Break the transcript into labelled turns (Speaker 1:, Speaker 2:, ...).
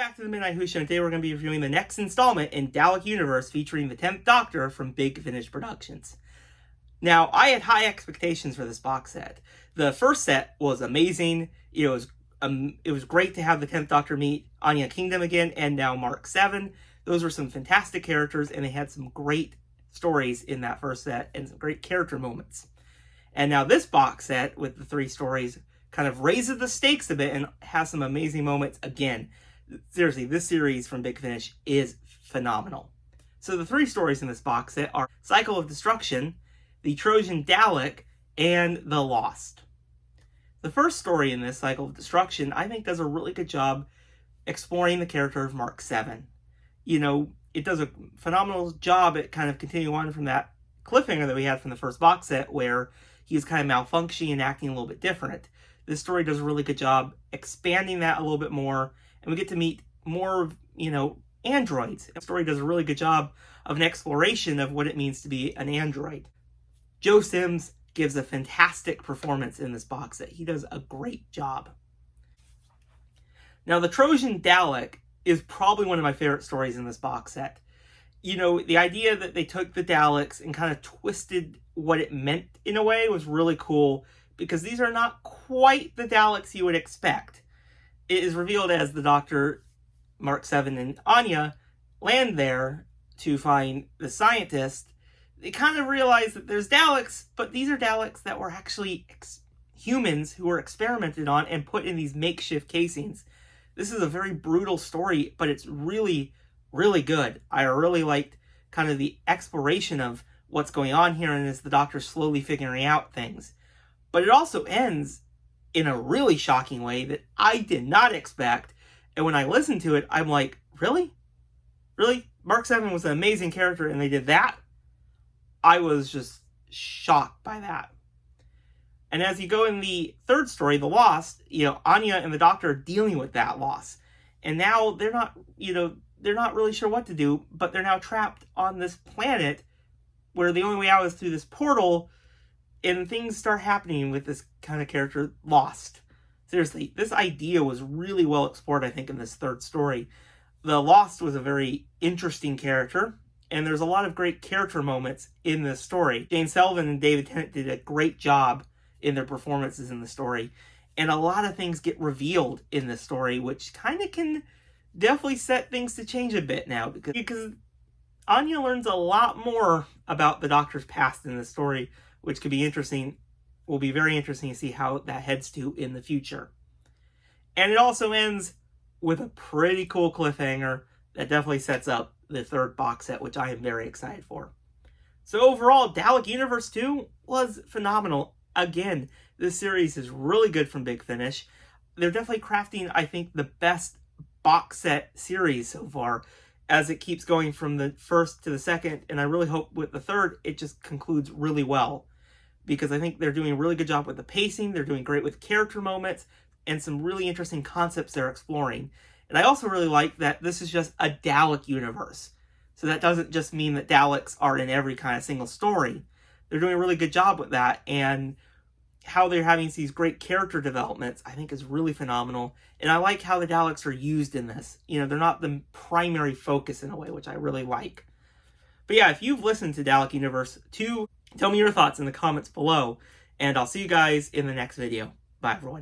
Speaker 1: back to the Midnight Who Show, and today we're going to be reviewing the next installment in Dalek Universe featuring the 10th Doctor from Big Finish Productions. Now, I had high expectations for this box set. The first set was amazing. It was great to have the 10th Doctor meet Anya Kingdom again, and now Mark 7. Those were some fantastic characters, and they had some great stories in that first set, and some great character moments. And now this box set, with the 3 stories, kind of raises the stakes a bit and has some amazing moments again. Seriously, this series from Big Finish is phenomenal. So the 3 stories in this box set are Cycle of Destruction, The Trojan Dalek, and The Lost. The first story in this Cycle of Destruction, I think, does a really good job exploring the character of Mark 7. You know, it does a phenomenal job at kind of continuing on from that cliffhanger that we had from the first box set where he was kind of malfunctioning and acting a little bit different. This story does a really good job expanding that a little bit more, and we get to meet more, androids. The story does a really good job of an exploration of what it means to be an android. Joe Sims gives a fantastic performance in this box set. He does a great job. Now, the Trojan Dalek is probably one of my favorite stories in this box set. You know, the idea that they took the Daleks and kind of twisted what it meant in a way was really cool, because these are not quite the Daleks you would expect. It is revealed as the Doctor, Mark 7, and Anya land there to find the scientist. They kind of realize that there's Daleks, but these are Daleks that were actually humans who were experimented on and put in these makeshift casings. This is a very brutal story, but it's really, really good. I really liked kind of the exploration of what's going on here, and as the Doctor's slowly figuring out things. But it also ends in a really shocking way that I did not expect. And when I listened to it, I'm like, really? Really? Mark 7 was an amazing character and they did that? I was just shocked by that. And as you go in the third story, The Lost, Anya and the Doctor are dealing with that loss. And now they're not really sure what to do, but they're now trapped on this planet where the only way out is through this portal, and things start happening with this kind of character, Lost. Seriously, this idea was really well explored, I think, in this third story. The Lost was a very interesting character, and there's a lot of great character moments in this story. Jane Selvin and David Tennant did a great job in their performances in the story, and a lot of things get revealed in this story, which kind of can definitely set things to change a bit now, because Anya learns a lot more about the Doctor's past in this story, which could be interesting. Will be very interesting to see how that heads to in the future. And it also ends with a pretty cool cliffhanger that definitely sets up the third box set, which I am very excited for. So overall, Dalek Universe 2 was phenomenal. Again, this series is really good from Big Finish. They're definitely crafting, I think, the best box set series so far, as it keeps going from the first to the second, and I really hope with the third, it just concludes really well. Because I think they're doing a really good job with the pacing, they're doing great with character moments, and some really interesting concepts they're exploring. And I also really like that this is just a Dalek universe. So that doesn't just mean that Daleks are in every kind of single story. They're doing a really good job with that, and how they're having these great character developments, I think, is really phenomenal. And I like how the Daleks are used in this. They're not the primary focus in a way, which I really like. But yeah, if you've listened to Dalek Universe 2, tell me your thoughts in the comments below, and I'll see you guys in the next video. Bye, everyone.